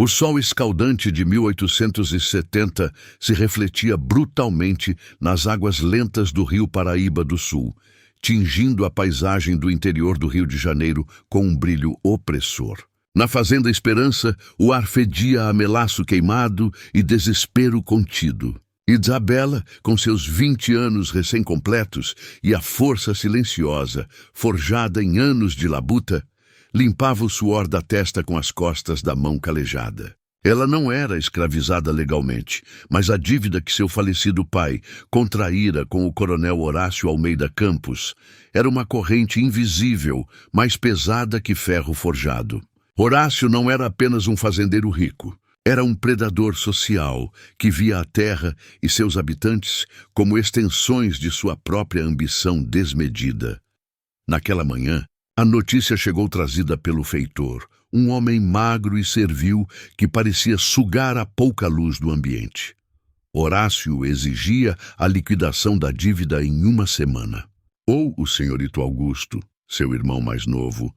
O sol escaldante de 1870 se refletia brutalmente nas águas lentas do rio Paraíba do Sul, tingindo a paisagem do interior do Rio de Janeiro com um brilho opressor. Na Fazenda Esperança, o ar fedia a melaço queimado e desespero contido. Isabela, com seus 20 anos recém-completos e a força silenciosa, forjada em anos de labuta, limpava o suor da testa com as costas da mão calejada. Ela não era escravizada legalmente, mas a dívida que seu falecido pai contraíra com o coronel Horácio Almeida Campos era uma corrente invisível, mais pesada que ferro forjado. Horácio não era apenas um fazendeiro rico. Era um predador social que via a terra e seus habitantes como extensões de sua própria ambição desmedida. Naquela manhã, a notícia chegou trazida pelo feitor, um homem magro e servil que parecia sugar a pouca luz do ambiente. Horácio exigia a liquidação da dívida em 1 semana. Ou o senhorito Augusto, seu irmão mais novo,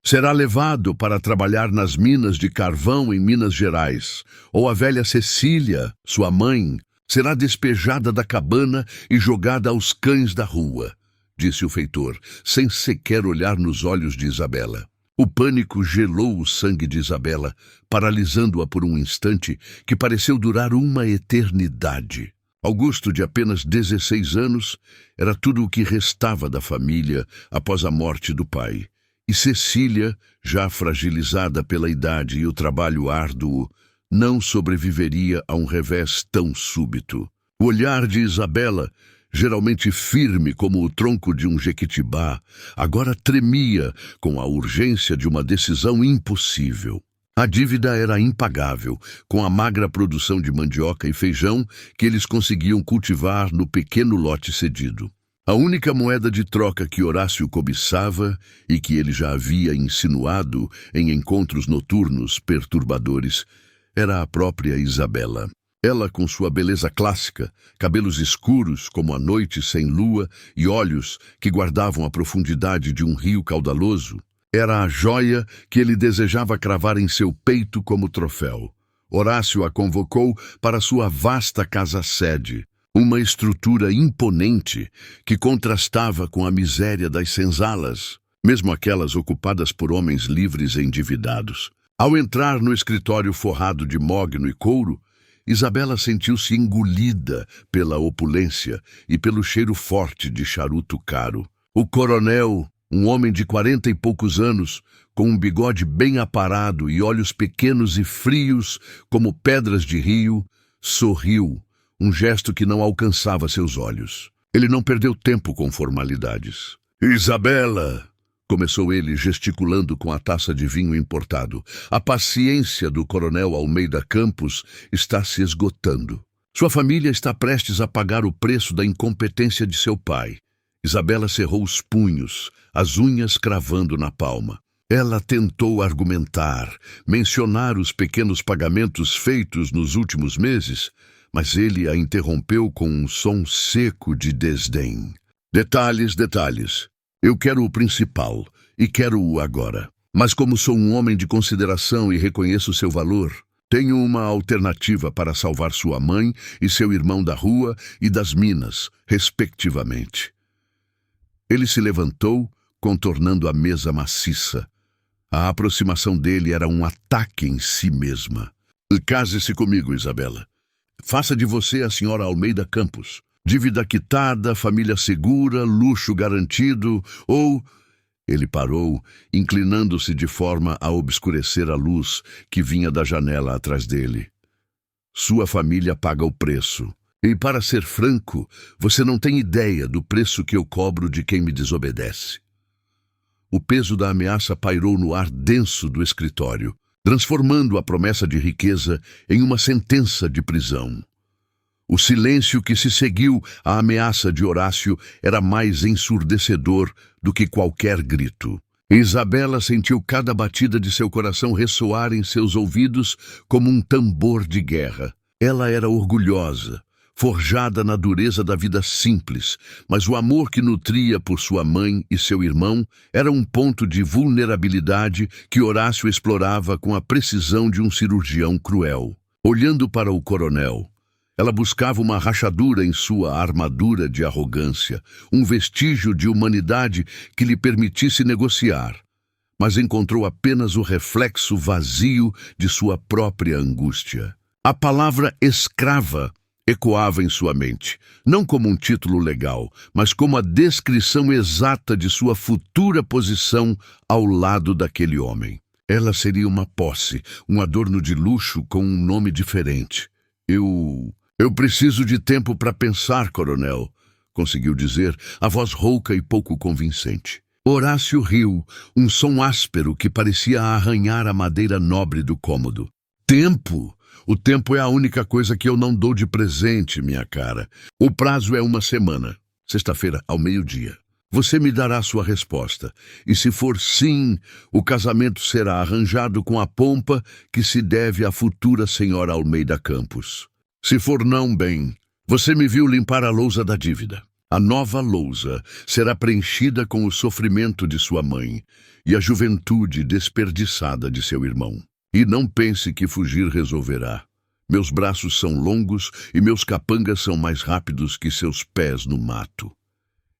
será levado para trabalhar nas minas de carvão em Minas Gerais, ou a velha Cecília, sua mãe, será despejada da cabana e jogada aos cães da rua, disse o feitor, sem sequer olhar nos olhos de Isabela. O pânico gelou o sangue de Isabela, paralisando-a por um instante que pareceu durar uma eternidade. Augusto, de apenas 16 anos, era tudo o que restava da família após a morte do pai. E Cecília, já fragilizada pela idade e o trabalho árduo, não sobreviveria a um revés tão súbito. O olhar de Isabela, geralmente firme como o tronco de um jequitibá, agora tremia com a urgência de uma decisão impossível. A dívida era impagável, com a magra produção de mandioca e feijão que eles conseguiam cultivar no pequeno lote cedido. A única moeda de troca que Horácio cobiçava e que ele já havia insinuado em encontros noturnos perturbadores era a própria Isabela. Ela, com sua beleza clássica, cabelos escuros como a noite sem lua e olhos que guardavam a profundidade de um rio caudaloso, era a joia que ele desejava cravar em seu peito como troféu. Horácio a convocou para sua vasta casa-sede, uma estrutura imponente que contrastava com a miséria das senzalas, mesmo aquelas ocupadas por homens livres e endividados. Ao entrar no escritório forrado de mogno e couro, Isabela sentiu-se engolida pela opulência e pelo cheiro forte de charuto caro. O coronel, um homem de 40 e poucos anos, com um bigode bem aparado e olhos pequenos e frios como pedras de rio, sorriu, um gesto que não alcançava seus olhos. Ele não perdeu tempo com formalidades. "Isabela", começou ele, gesticulando com a taça de vinho importado, "a paciência do coronel Almeida Campos está se esgotando. Sua família está prestes a pagar o preço da incompetência de seu pai." Isabela cerrou os punhos, as unhas cravando na palma. Ela tentou argumentar, mencionar os pequenos pagamentos feitos nos últimos meses, mas ele a interrompeu com um som seco de desdém. "Detalhes, detalhes. Eu quero o principal, e quero-o agora. Mas como sou um homem de consideração e reconheço seu valor, tenho uma alternativa para salvar sua mãe e seu irmão da rua e das minas, respectivamente." Ele se levantou, contornando a mesa maciça. A aproximação dele era um ataque em si mesma. "Case-se comigo, Isabela. Faça de você a senhora Almeida Campos. Dívida quitada, família segura, luxo garantido, ou..." Ele parou, inclinando-se de forma a obscurecer a luz que vinha da janela atrás dele. "Sua família paga o preço. E, para ser franco, você não tem ideia do preço que eu cobro de quem me desobedece." O peso da ameaça pairou no ar denso do escritório, transformando a promessa de riqueza em uma sentença de prisão. O silêncio que se seguiu à ameaça de Horácio era mais ensurdecedor do que qualquer grito. Isabela sentiu cada batida de seu coração ressoar em seus ouvidos como um tambor de guerra. Ela era orgulhosa, forjada na dureza da vida simples, mas o amor que nutria por sua mãe e seu irmão era um ponto de vulnerabilidade que Horácio explorava com a precisão de um cirurgião cruel. Olhando para o coronel, ela buscava uma rachadura em sua armadura de arrogância, um vestígio de humanidade que lhe permitisse negociar, mas encontrou apenas o reflexo vazio de sua própria angústia. A palavra escrava ecoava em sua mente, não como um título legal, mas como a descrição exata de sua futura posição ao lado daquele homem. Ela seria uma posse, um adorno de luxo com um nome diferente. Eu preciso de tempo para pensar, coronel, conseguiu dizer, a voz rouca e pouco convincente. Horácio riu, um som áspero que parecia arranhar a madeira nobre do cômodo. Tempo? O tempo é a única coisa que eu não dou de presente, minha cara. O prazo é uma semana, sexta-feira ao meio-dia. Você me dará sua resposta, e se for sim, o casamento será arranjado com a pompa que se deve à futura senhora Almeida Campos. Se for não, bem, você me viu limpar a lousa da dívida. A nova lousa será preenchida com o sofrimento de sua mãe e a juventude desperdiçada de seu irmão. E não pense que fugir resolverá. Meus braços são longos e meus capangas são mais rápidos que seus pés no mato.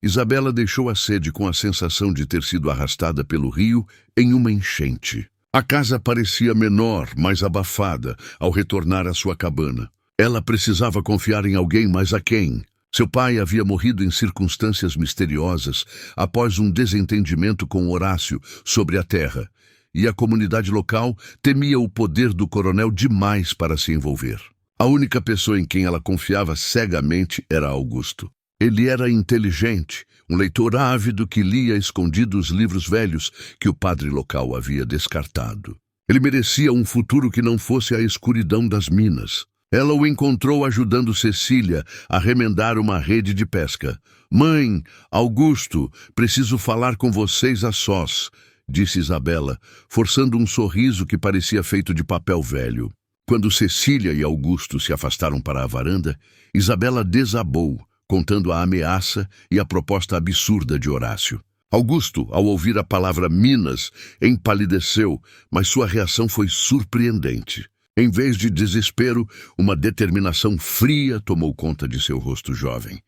Isabela deixou a sede com a sensação de ter sido arrastada pelo rio em uma enchente. A casa parecia menor, mais abafada, ao retornar à sua cabana. Ela precisava confiar em alguém, mas a quem? Seu pai havia morrido em circunstâncias misteriosas após um desentendimento com Horácio sobre a terra, e a comunidade local temia o poder do coronel demais para se envolver. A única pessoa em quem ela confiava cegamente era Augusto. Ele era inteligente, um leitor ávido que lia escondido os livros velhos que o padre local havia descartado. Ele merecia um futuro que não fosse a escuridão das minas. Ela o encontrou ajudando Cecília a remendar uma rede de pesca. "Mãe, Augusto, preciso falar com vocês a sós", disse Isabela, forçando um sorriso que parecia feito de papel velho. Quando Cecília e Augusto se afastaram para a varanda, Isabela desabou, contando a ameaça e a proposta absurda de Horácio. Augusto, ao ouvir a palavra Minas, empalideceu, mas sua reação foi surpreendente. Em vez de desespero, uma determinação fria tomou conta de seu rosto jovem.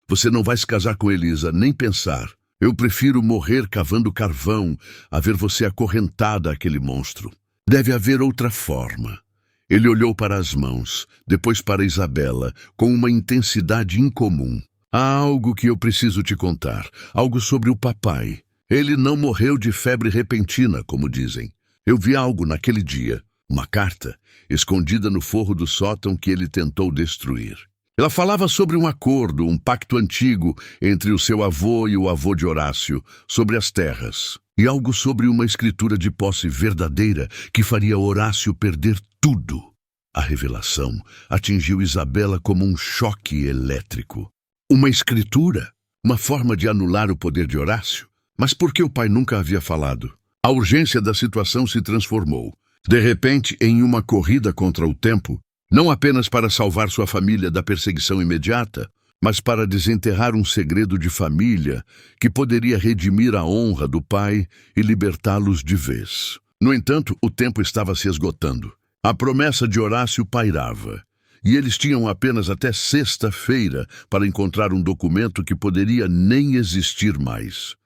"Você não vai se casar com Elisa, nem pensar. Eu prefiro morrer cavando carvão a ver você acorrentada àquele monstro. Deve haver outra forma." Ele olhou para as mãos, depois para Isabela, com uma intensidade incomum. "Há algo que eu preciso te contar, algo sobre o papai. Ele não morreu de febre repentina, como dizem. Eu vi algo naquele dia, uma carta, escondida no forro do sótão que ele tentou destruir. Ela falava sobre um acordo, um pacto antigo entre o seu avô e o avô de Horácio, sobre as terras, e algo sobre uma escritura de posse verdadeira que faria Horácio perder tudo." A revelação atingiu Isabela como um choque elétrico. Uma escritura? Uma forma de anular o poder de Horácio? Mas por que o pai nunca havia falado? A urgência da situação se transformou, de repente, em uma corrida contra o tempo, não apenas para salvar sua família da perseguição imediata, mas para desenterrar um segredo de família que poderia redimir a honra do pai e libertá-los de vez. No entanto, o tempo estava se esgotando. A promessa de Horácio pairava, e eles tinham apenas até sexta-feira para encontrar um documento que poderia nem existir mais.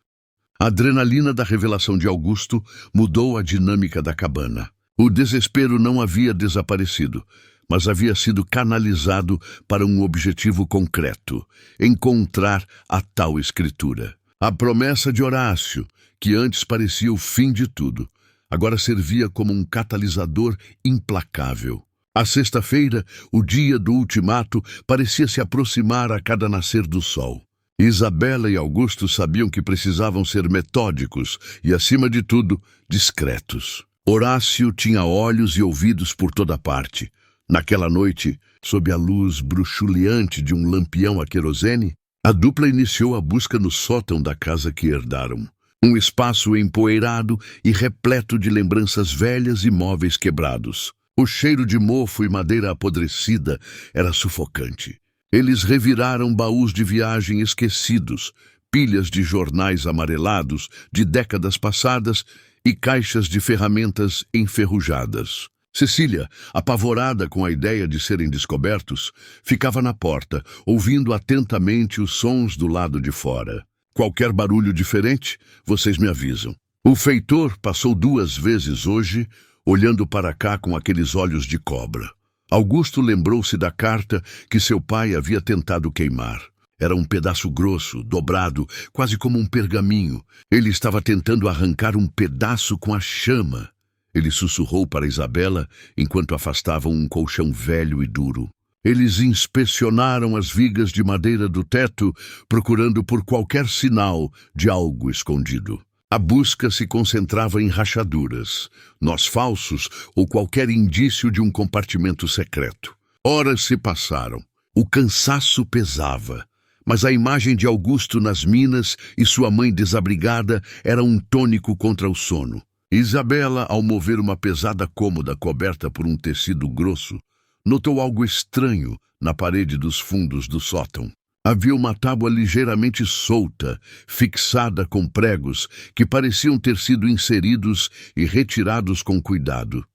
A adrenalina da revelação de Augusto mudou a dinâmica da cabana. O desespero não havia desaparecido, mas havia sido canalizado para um objetivo concreto: encontrar a tal escritura. A promessa de Horácio, que antes parecia o fim de tudo, agora servia como um catalisador implacável. A sexta-feira, o dia do ultimato, parecia se aproximar a cada nascer do sol. Isabela e Augusto sabiam que precisavam ser metódicos e, acima de tudo, discretos. Horácio tinha olhos e ouvidos por toda parte. Naquela noite, sob a luz bruxuleante de um lampião a querosene, a dupla iniciou a busca no sótão da casa que herdaram. Um espaço empoeirado e repleto de lembranças velhas e móveis quebrados. O cheiro de mofo e madeira apodrecida era sufocante. Eles reviraram baús de viagem esquecidos, pilhas de jornais amarelados de décadas passadas e caixas de ferramentas enferrujadas. Cecília, apavorada com a ideia de serem descobertos, ficava na porta, ouvindo atentamente os sons do lado de fora. Qualquer barulho diferente, vocês me avisam. O feitor passou 2 vezes hoje, olhando para cá com aqueles olhos de cobra. Augusto lembrou-se da carta que seu pai havia tentado queimar. Era um pedaço grosso, dobrado, quase como um pergaminho. Ele estava tentando arrancar um pedaço com a chama. Ele sussurrou para Isabela enquanto afastavam um colchão velho e duro. Eles inspecionaram as vigas de madeira do teto, procurando por qualquer sinal de algo escondido. A busca se concentrava em rachaduras, nós falsos ou qualquer indício de um compartimento secreto. Horas se passaram. O cansaço pesava, mas a imagem de Augusto nas minas e sua mãe desabrigada era um tônico contra o sono. Isabela, ao mover uma pesada cômoda coberta por um tecido grosso, notou algo estranho na parede dos fundos do sótão. Havia uma tábua ligeiramente solta, fixada com pregos que pareciam ter sido inseridos e retirados com cuidado.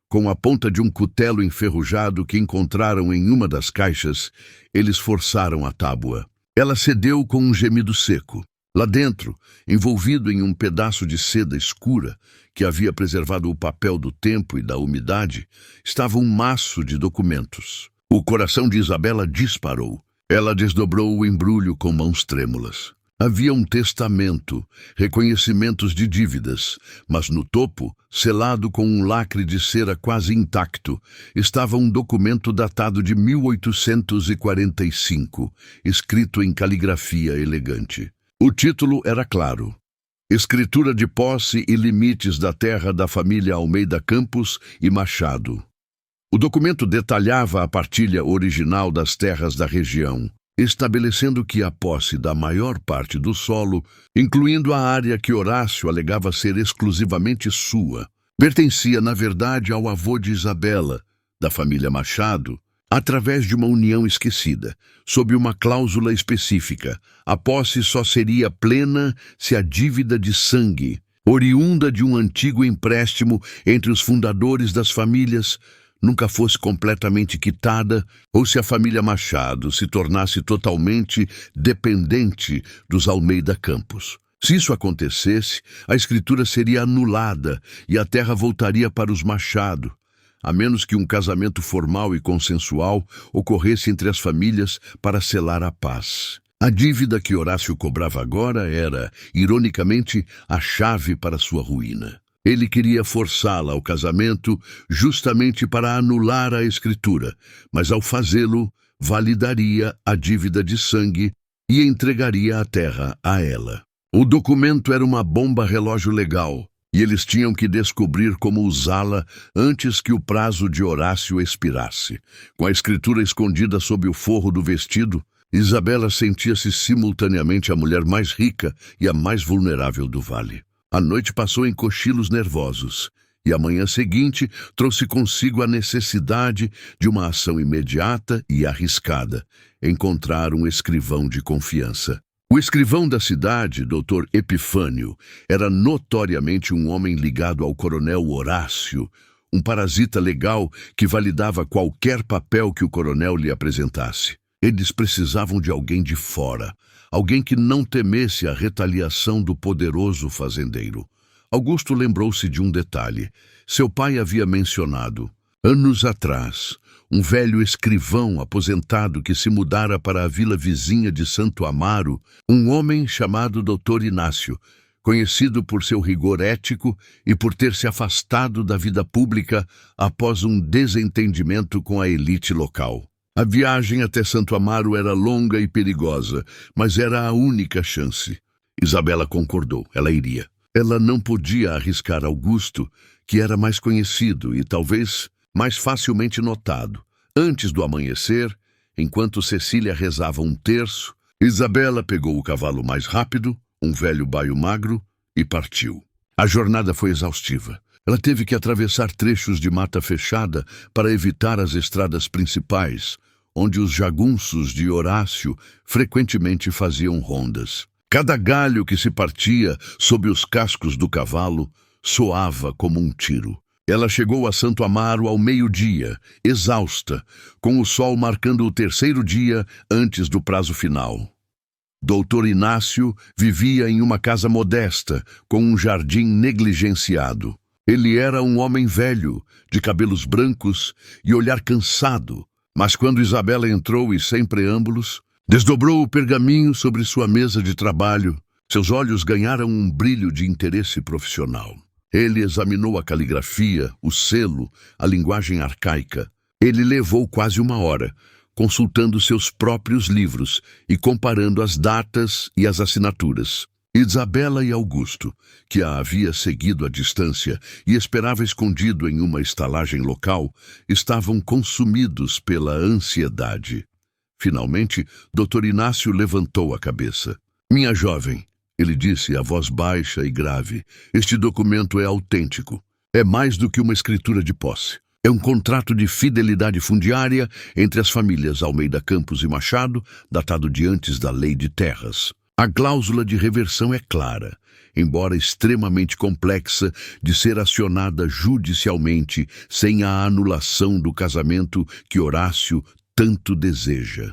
Com a ponta de um cutelo enferrujado que encontraram em uma das caixas, eles forçaram a tábua. Ela cedeu com um gemido seco. Lá dentro, envolvido em um pedaço de seda escura que havia preservado o papel do tempo e da umidade, estava um maço de documentos. O coração de Isabela disparou. Ela desdobrou o embrulho com mãos trêmulas. Havia um testamento, reconhecimentos de dívidas, mas no topo, selado com um lacre de cera quase intacto, estava um documento datado de 1845, escrito em caligrafia elegante. O título era claro: Escritura de posse e limites da terra da família Almeida Campos e Machado. O documento detalhava a partilha original das terras da região, estabelecendo que a posse da maior parte do solo, incluindo a área que Horácio alegava ser exclusivamente sua, pertencia, na verdade, ao avô de Isabela, da família Machado, através de uma união esquecida, sob uma cláusula específica. A posse só seria plena se a dívida de sangue, oriunda de um antigo empréstimo entre os fundadores das famílias, nunca fosse completamente quitada ou se a família Machado se tornasse totalmente dependente dos Almeida Campos. Se isso acontecesse, a escritura seria anulada e a terra voltaria para os Machado, a menos que um casamento formal e consensual ocorresse entre as famílias para selar a paz. A dívida que Horácio cobrava agora era, ironicamente, a chave para sua ruína. Ele queria forçá-la ao casamento justamente para anular a escritura, mas ao fazê-lo, validaria a dívida de sangue e entregaria a terra a ela. O documento era uma bomba relógio legal, e eles tinham que descobrir como usá-la antes que o prazo de Horácio expirasse. Com a escritura escondida sob o forro do vestido, Isabela sentia-se simultaneamente a mulher mais rica e a mais vulnerável do vale. A noite passou em cochilos nervosos, e a manhã seguinte trouxe consigo a necessidade de uma ação imediata e arriscada: encontrar um escrivão de confiança. O escrivão da cidade, Dr. Epifânio, era notoriamente um homem ligado ao coronel Horácio, um parasita legal que validava qualquer papel que o coronel lhe apresentasse. Eles precisavam de alguém de fora, alguém que não temesse a retaliação do poderoso fazendeiro. Augusto lembrou-se de um detalhe. Seu pai havia mencionado, anos atrás, um velho escrivão aposentado que se mudara para a vila vizinha de Santo Amaro, um homem chamado Dr. Inácio, conhecido por seu rigor ético e por ter se afastado da vida pública após um desentendimento com a elite local. A viagem até Santo Amaro era longa e perigosa, mas era a única chance. Isabela concordou, ela iria. Ela não podia arriscar Augusto, que era mais conhecido e talvez mais facilmente notado. Antes do amanhecer, enquanto Cecília rezava um terço, Isabela pegou o cavalo mais rápido, um velho baio magro, e partiu. A jornada foi exaustiva. Ela teve que atravessar trechos de mata fechada para evitar as estradas principais, onde os jagunços de Horácio frequentemente faziam rondas. Cada galho que se partia sob os cascos do cavalo soava como um tiro. Ela chegou a Santo Amaro ao meio-dia, exausta, com o sol marcando o terceiro dia antes do prazo final. Doutor Inácio vivia em uma casa modesta, com um jardim negligenciado. Ele era um homem velho, de cabelos brancos e olhar cansado, mas quando Isabela entrou e, sem preâmbulos, desdobrou o pergaminho sobre sua mesa de trabalho, seus olhos ganharam um brilho de interesse profissional. Ele examinou a caligrafia, o selo, a linguagem arcaica. Ele levou quase uma hora, consultando seus próprios livros e comparando as datas e as assinaturas. Isabela e Augusto, que a havia seguido à distância e esperava escondido em uma estalagem local, estavam consumidos pela ansiedade. Finalmente, Dr. Inácio levantou a cabeça. "Minha jovem", ele disse a voz baixa e grave, "este documento é autêntico. É mais do que uma escritura de posse. É um contrato de fidelidade fundiária entre as famílias Almeida Campos e Machado, datado de antes da Lei de Terras. A cláusula de reversão é clara, embora extremamente complexa de ser acionada judicialmente sem a anulação do casamento que Horácio tanto deseja."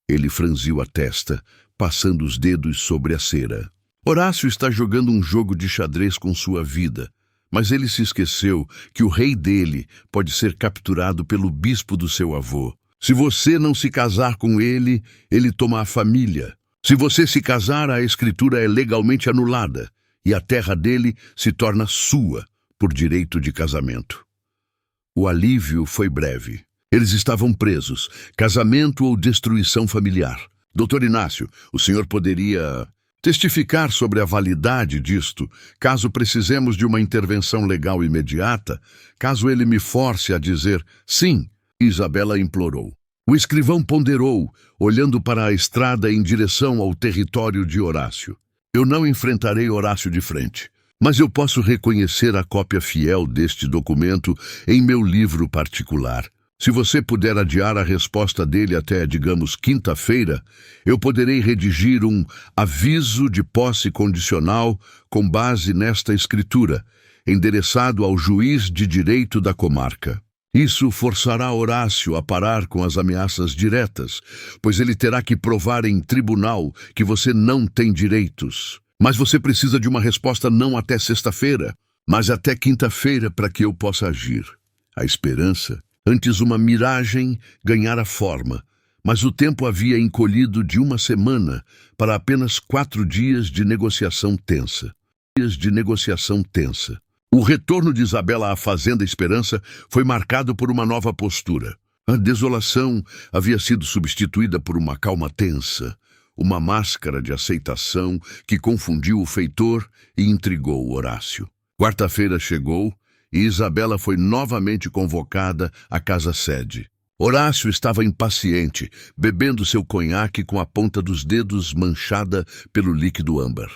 Ele franziu a testa, passando os dedos sobre a cera. "Horácio está jogando um jogo de xadrez com sua vida, mas ele se esqueceu que o rei dele pode ser capturado pelo bispo do seu avô. Se você não se casar com ele, ele toma a família. Se você se casar, a escritura é legalmente anulada e a terra dele se torna sua por direito de casamento." O alívio foi breve. Eles estavam presos, casamento ou destruição familiar. "Doutor Inácio, o senhor poderia testificar sobre a validade disto, caso precisemos de uma intervenção legal imediata, caso ele me force a dizer sim", Isabela implorou. O escrivão ponderou, olhando para a estrada em direção ao território de Horácio. "Eu não enfrentarei Horácio de frente, mas eu posso reconhecer a cópia fiel deste documento em meu livro particular. Se você puder adiar a resposta dele até, digamos, quinta-feira, eu poderei redigir um aviso de posse condicional com base nesta escritura, endereçado ao juiz de direito da comarca. Isso forçará Horácio a parar com as ameaças diretas, pois ele terá que provar em tribunal que você não tem direitos. Mas você precisa de uma resposta não até sexta-feira, mas até quinta-feira para que eu possa agir." A esperança, antes uma miragem, ganhara forma, mas o tempo havia encolhido de uma semana para apenas 4 dias de negociação tensa. O retorno de Isabela à Fazenda Esperança foi marcado por uma nova postura. A desolação havia sido substituída por uma calma tensa, uma máscara de aceitação que confundiu o feitor e intrigou Horácio. Quarta-feira chegou e Isabela foi novamente convocada à casa-sede. Horácio estava impaciente, bebendo seu conhaque com a ponta dos dedos manchada pelo líquido âmbar.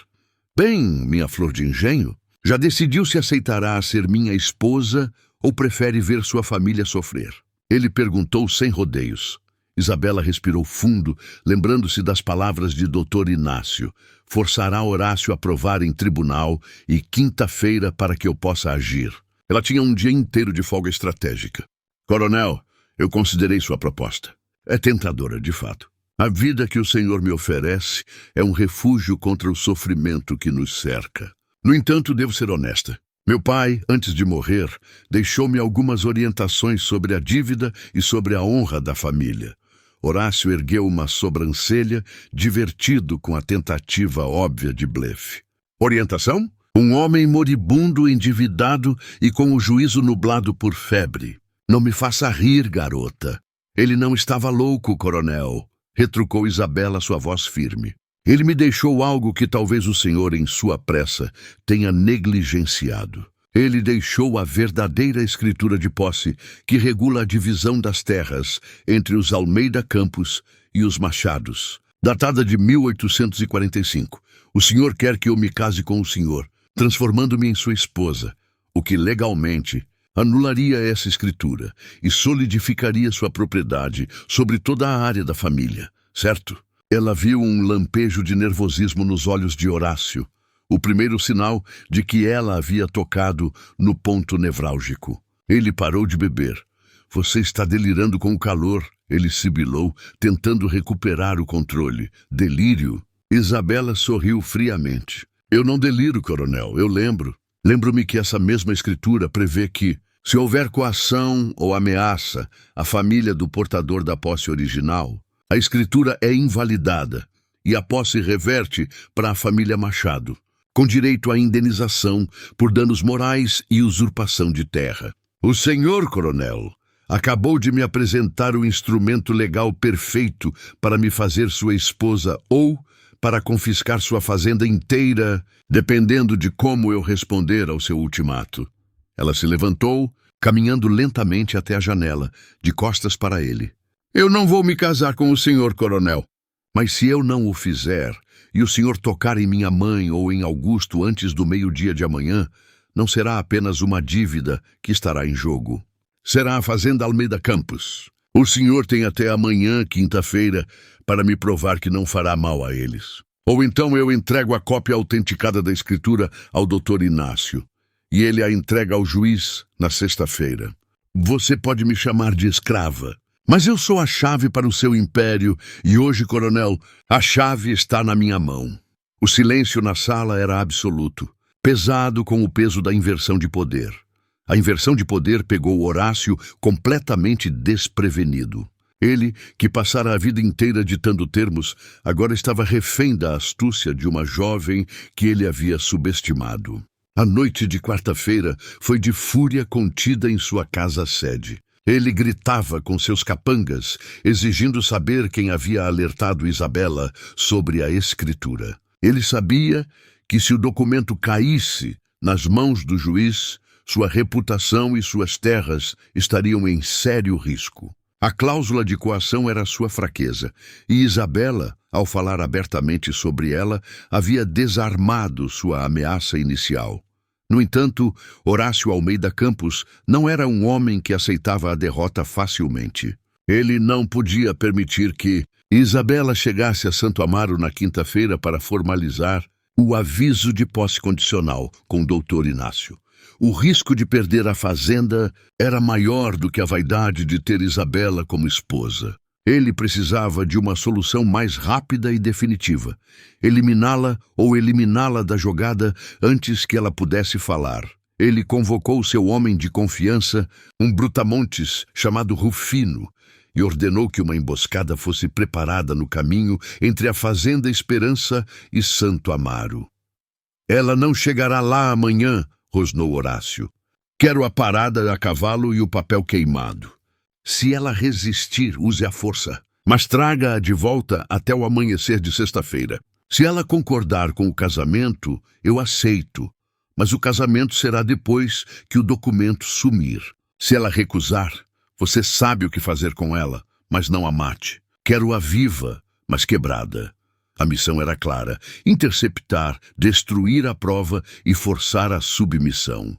"Bem, minha flor de engenho, já decidiu se aceitará ser minha esposa ou prefere ver sua família sofrer?" Ele perguntou sem rodeios. Isabela respirou fundo, lembrando-se das palavras de Dr. Inácio. "Forçará Horácio a provar em tribunal e quinta-feira para que eu possa agir." Ela tinha um dia inteiro de folga estratégica. "Coronel, eu considerei sua proposta. É tentadora, de fato. A vida que o senhor me oferece é um refúgio contra o sofrimento que nos cerca. No entanto, devo ser honesta. Meu pai, antes de morrer, deixou-me algumas orientações sobre a dívida e sobre a honra da família." Horácio ergueu uma sobrancelha, divertido com a tentativa óbvia de blefe. "Orientação? Um homem moribundo, endividado e com o juízo nublado por febre. Não me faça rir, garota. Ele não estava louco, coronel", retrucou Isabela, sua voz firme. "Ele me deixou algo que talvez o senhor, em sua pressa, tenha negligenciado. Ele deixou a verdadeira escritura de posse que regula a divisão das terras entre os Almeida Campos e os Machados, datada de 1845. O senhor quer que eu me case com o senhor, transformando-me em sua esposa. o que legalmente anularia essa escritura e solidificaria sua propriedade sobre toda a área da família, certo? Ela viu um lampejo de nervosismo nos olhos de Horácio, o primeiro sinal de que ela havia tocado no ponto nevrálgico. Ele parou de beber. Você está delirando com o calor, ele sibilou, tentando recuperar o controle. Delírio? Isabela sorriu friamente. Eu não deliro, coronel, eu lembro. Lembro-me que essa mesma escritura prevê que, se houver coação ou ameaça à família do portador da posse original, a escritura é invalidada e a posse reverte para a família Machado, com direito à indenização por danos morais e usurpação de terra. O senhor, coronel, acabou de me apresentar o instrumento legal perfeito para me fazer sua esposa ou para confiscar sua fazenda inteira, dependendo de como eu responder ao seu ultimato. Ela se levantou, caminhando lentamente até a janela, de costas para ele. Eu não vou me casar com o senhor, coronel. Mas se eu não o fizer, e o senhor tocar em minha mãe ou em Augusto antes do meio-dia de amanhã, não será apenas uma dívida que estará em jogo. Será a fazenda Almeida Campos. O senhor tem até amanhã, quinta-feira, para me provar que não fará mal a eles. Ou então eu entrego a cópia autenticada da escritura ao Dr. Inácio, e ele a entrega ao juiz na sexta-feira. Você pode me chamar de escrava, mas eu sou a chave para o seu império, e hoje, coronel, a chave está na minha mão. O silêncio na sala era absoluto, pesado com o peso da inversão de poder. A inversão de poder pegou Horácio completamente desprevenido. Ele, que passara a vida inteira ditando termos, agora estava refém da astúcia de uma jovem que ele havia subestimado. A noite de quarta-feira foi de fúria contida em sua casa-sede. Ele gritava com seus capangas, exigindo saber quem havia alertado Isabela sobre a escritura. Ele sabia que se o documento caísse nas mãos do juiz, sua reputação e suas terras estariam em sério risco. A cláusula de coação era sua fraqueza, e Isabela, ao falar abertamente sobre ela, havia desarmado sua ameaça inicial. No entanto, Horácio Almeida Campos não era um homem que aceitava a derrota facilmente. Ele não podia permitir que Isabela chegasse a Santo Amaro na quinta-feira para formalizar o aviso de posse condicional com o Dr. Inácio. O risco de perder a fazenda era maior do que a vaidade de ter Isabela como esposa. Ele precisava de uma solução mais rápida e definitiva, eliminá-la ou eliminá-la da jogada antes que ela pudesse falar. Ele convocou seu homem de confiança, um brutamontes chamado Rufino, e ordenou que uma emboscada fosse preparada no caminho entre a Fazenda Esperança e Santo Amaro. Ela não chegará lá amanhã, rosnou Horácio. Quero a parada a cavalo e o papel queimado. Se ela resistir, use a força, mas traga-a de volta até o amanhecer de sexta-feira. Se ela concordar com o casamento, eu aceito, mas o casamento será depois que o documento sumir. Se ela recusar, você sabe o que fazer com ela, mas não a mate. Quero-a viva, mas quebrada. A missão era clara: interceptar, destruir a prova e forçar a submissão.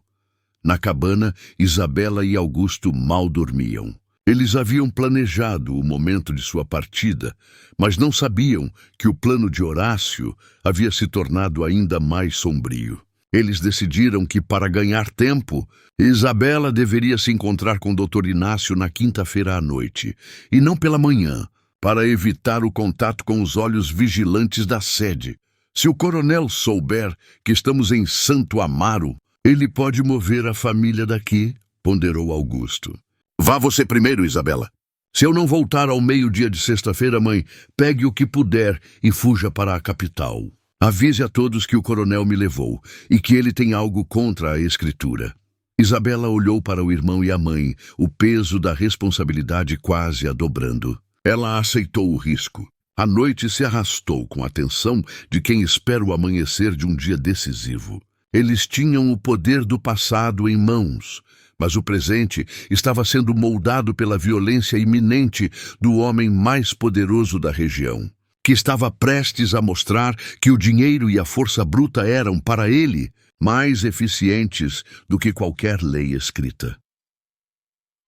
Na cabana, Isabela e Augusto mal dormiam. Eles haviam planejado o momento de sua partida, mas não sabiam que o plano de Horácio havia se tornado ainda mais sombrio. Eles decidiram que, para ganhar tempo, Isabela deveria se encontrar com o Dr. Inácio na quinta-feira à noite, e não pela manhã, para evitar o contato com os olhos vigilantes da sede. Se o coronel souber que estamos em Santo Amaro, ele pode mover a família daqui, ponderou Augusto. Vá você primeiro, Isabela. Se eu não voltar ao meio-dia de sexta-feira, mãe, pegue o que puder e fuja para a capital. Avise a todos que o coronel me levou e que ele tem algo contra a escritura. Isabela olhou para o irmão e a mãe, o peso da responsabilidade quase a dobrando. Ela aceitou o risco. A noite se arrastou com a tensão de quem espera o amanhecer de um dia decisivo. Eles tinham o poder do passado em mãos, mas o presente estava sendo moldado pela violência iminente do homem mais poderoso da região, que estava prestes a mostrar que o dinheiro e a força bruta eram, para ele, mais eficientes do que qualquer lei escrita.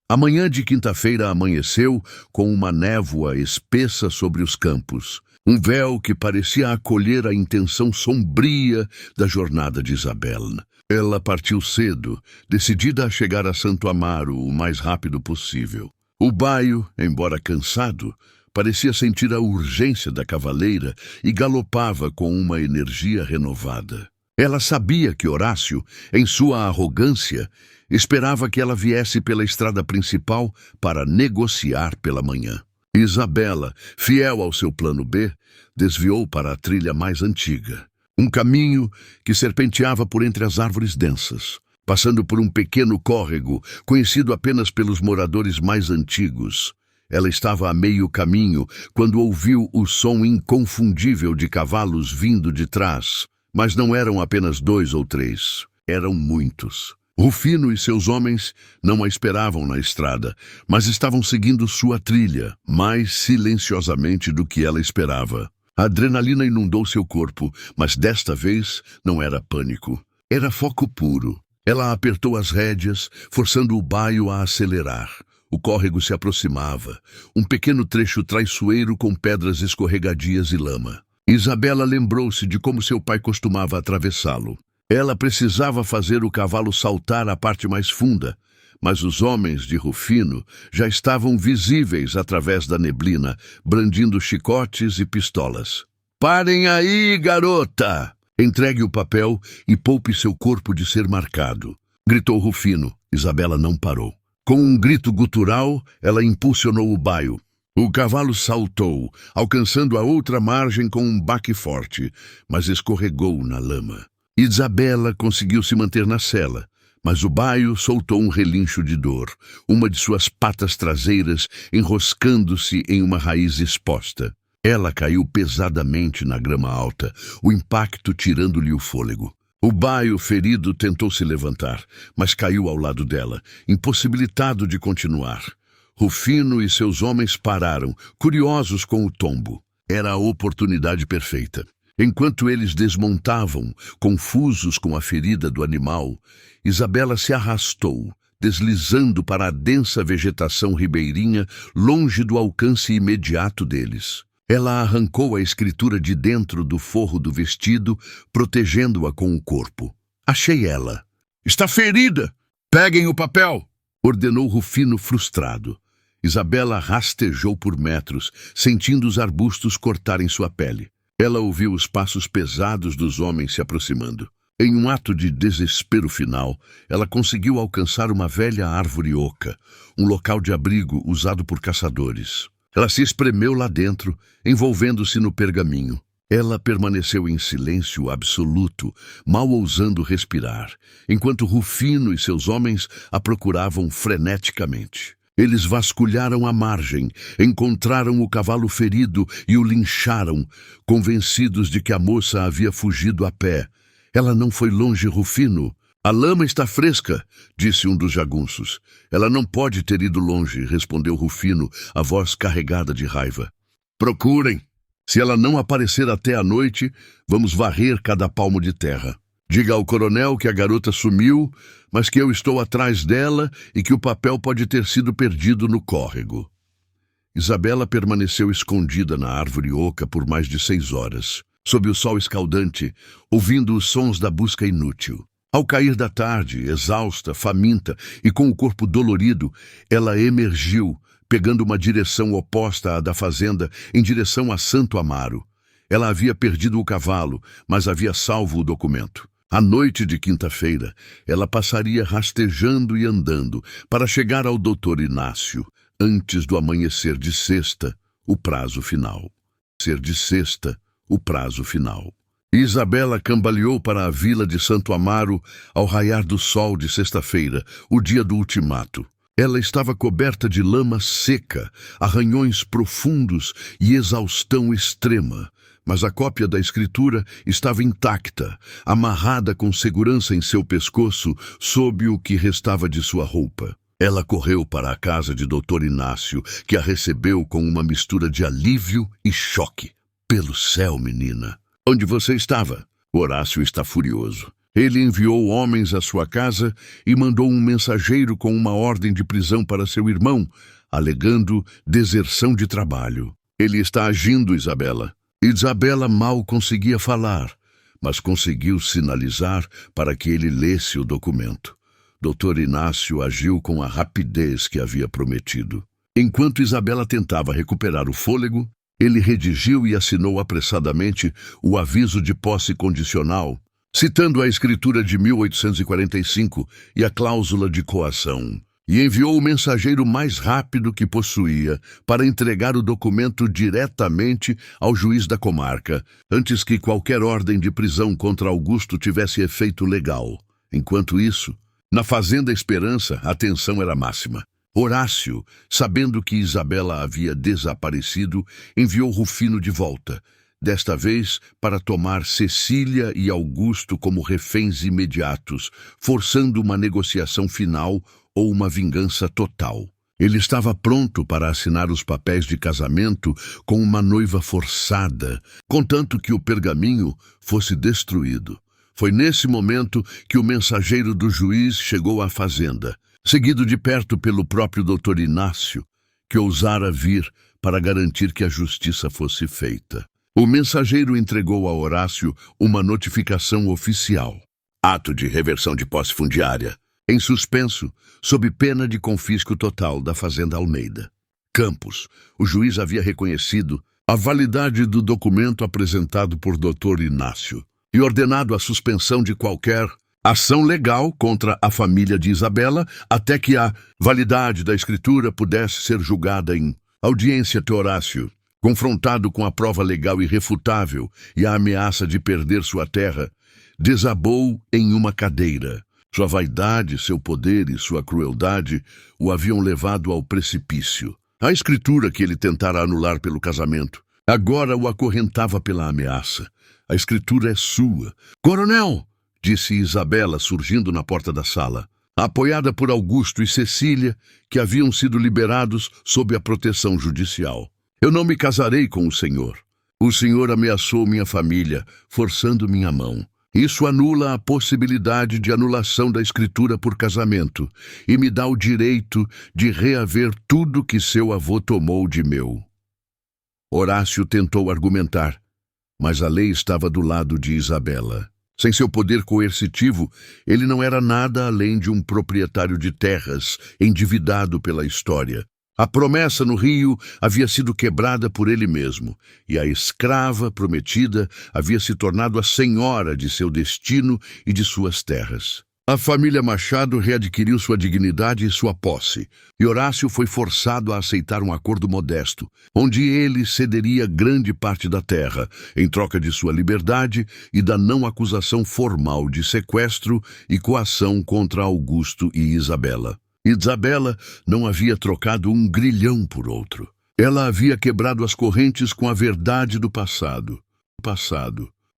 A manhã de quinta-feira amanheceu com uma névoa espessa sobre os campos, um véu que parecia acolher a intenção sombria da jornada de Isabel. Ela partiu cedo, decidida a chegar a Santo Amaro o mais rápido possível. O baio, embora cansado, parecia sentir a urgência da cavaleira e galopava com uma energia renovada. Ela sabia que Horácio, em sua arrogância, esperava que ela viesse pela estrada principal para negociar pela manhã. Isabela, fiel ao seu plano B, desviou para a trilha mais antiga, um caminho que serpenteava por entre as árvores densas, passando por um pequeno córrego conhecido apenas pelos moradores mais antigos. Ela estava a meio caminho quando ouviu o som inconfundível de cavalos vindo de trás. Mas não eram apenas 2 ou 3, eram muitos. Rufino e seus homens não a esperavam na estrada, mas estavam seguindo sua trilha, mais silenciosamente do que ela esperava. A adrenalina inundou seu corpo, mas desta vez não era pânico. Era foco puro. Ela apertou as rédeas, forçando o baio a acelerar. O córrego se aproximava, um pequeno trecho traiçoeiro com pedras escorregadias e lama. Isabela lembrou-se de como seu pai costumava atravessá-lo. Ela precisava fazer o cavalo saltar a parte mais funda, mas os homens de Rufino já estavam visíveis através da neblina, brandindo chicotes e pistolas. "Parem aí, garota! Entregue o papel e poupe seu corpo de ser marcado", gritou Rufino. Isabela não parou. Com um grito gutural, ela impulsionou o baio. O cavalo saltou, alcançando a outra margem com um baque forte, mas escorregou na lama. Isabela conseguiu se manter na sela, mas o baio soltou um relincho de dor, uma de suas patas traseiras enroscando-se em uma raiz exposta. Ela caiu pesadamente na grama alta, o impacto tirando-lhe o fôlego. O baio ferido tentou se levantar, mas caiu ao lado dela, impossibilitado de continuar. Rufino e seus homens pararam, curiosos com o tombo. Era a oportunidade perfeita. Enquanto eles desmontavam, confusos com a ferida do animal, Isabela se arrastou, deslizando para a densa vegetação ribeirinha, longe do alcance imediato deles. Ela arrancou a escritura de dentro do forro do vestido, protegendo-a com o corpo. "Achei ela." "Está ferida! Peguem o papel!" ordenou Rufino frustrado. Isabela rastejou por metros, sentindo os arbustos cortarem sua pele. Ela ouviu os passos pesados dos homens se aproximando. Em um ato de desespero final, ela conseguiu alcançar uma velha árvore oca, um local de abrigo usado por caçadores. Ela se espremeu lá dentro, envolvendo-se no pergaminho. Ela permaneceu em silêncio absoluto, mal ousando respirar, enquanto Rufino e seus homens a procuravam freneticamente. Eles vasculharam a margem, encontraram o cavalo ferido e o lincharam, convencidos de que a moça havia fugido a pé. "Ela não foi longe, Rufino." "A lama está fresca", disse um dos jagunços. "Ela não pode ter ido longe", respondeu Rufino, a voz carregada de raiva. "Procurem. Se ela não aparecer até a noite, vamos varrer cada palmo de terra. Diga ao coronel que a garota sumiu, mas que eu estou atrás dela e que o papel pode ter sido perdido no córrego." Isabela permaneceu escondida na árvore oca por mais de 6 horas, sob o sol escaldante, ouvindo os sons da busca inútil. Ao cair da tarde, exausta, faminta e com o corpo dolorido, ela emergiu, pegando uma direção oposta à da fazenda, em direção a Santo Amaro. Ela havia perdido o cavalo, mas havia salvo o documento. À noite de quinta-feira, ela passaria rastejando e andando para chegar ao Dr. Inácio, antes do amanhecer de sexta, o prazo final. Isabela cambaleou para a vila de Santo Amaro ao raiar do sol de sexta-feira, o dia do ultimato. Ela estava coberta de lama seca, arranhões profundos e exaustão extrema. Mas a cópia da escritura estava intacta, amarrada com segurança em seu pescoço, sob o que restava de sua roupa. Ela correu para a casa de Dr. Inácio, que a recebeu com uma mistura de alívio e choque. "Pelo céu, menina! Onde você estava?" "Horácio está furioso. Ele enviou homens à sua casa e mandou um mensageiro com uma ordem de prisão para seu irmão, alegando deserção de trabalho. Ele está agindo, Isabela. Isabela mal conseguia falar, mas conseguiu sinalizar para que ele lesse o documento. Dr. Inácio agiu com a rapidez que havia prometido. Enquanto Isabela tentava recuperar o fôlego, ele redigiu e assinou apressadamente o aviso de posse condicional, citando a escritura de 1845 e a cláusula de coação, e enviou o mensageiro mais rápido que possuía para entregar o documento diretamente ao juiz da comarca, antes que qualquer ordem de prisão contra Augusto tivesse efeito legal. Enquanto isso, na Fazenda Esperança, a tensão era máxima. Horácio, sabendo que Isabela havia desaparecido, enviou Rufino de volta, desta vez para tomar Cecília e Augusto como reféns imediatos, forçando uma negociação final ou uma vingança total. Ele estava pronto para assinar os papéis de casamento com uma noiva forçada, contanto que o pergaminho fosse destruído. Foi nesse momento que o mensageiro do juiz chegou à fazenda, seguido de perto pelo próprio Dr. Inácio, que ousara vir para garantir que a justiça fosse feita. O mensageiro entregou a Horácio uma notificação oficial. Ato de reversão de posse fundiária, em suspenso, sob pena de confisco total da Fazenda Almeida. Campos, o juiz havia reconhecido a validade do documento apresentado por Dr. Inácio e ordenado a suspensão de qualquer ação legal contra a família de Isabela até que a validade da escritura pudesse ser julgada em audiência. Horácio, confrontado com a prova legal irrefutável e a ameaça de perder sua terra, desabou em uma cadeira. Sua vaidade, seu poder e sua crueldade o haviam levado ao precipício. A escritura que ele tentara anular pelo casamento agora o acorrentava pela ameaça. A escritura é sua. Coronel! Disse Isabela, surgindo na porta da sala, apoiada por Augusto e Cecília, que haviam sido liberados sob a proteção judicial. Eu não me casarei com o senhor. O senhor ameaçou minha família, forçando minha mão. Isso anula a possibilidade de anulação da escritura por casamento e me dá o direito de reaver tudo que seu avô tomou de meu. Horácio tentou argumentar, mas a lei estava do lado de Isabela. Sem seu poder coercitivo, ele não era nada além de um proprietário de terras, endividado pela história. A promessa no rio havia sido quebrada por ele mesmo, e a escrava prometida havia se tornado a senhora de seu destino e de suas terras. A família Machado readquiriu sua dignidade e sua posse, e Horácio foi forçado a aceitar um acordo modesto, onde ele cederia grande parte da terra, em troca de sua liberdade e da não acusação formal de sequestro e coação contra Augusto e Isabela. Isabela não havia trocado um grilhão por outro. Ela havia quebrado as correntes com a verdade do passado.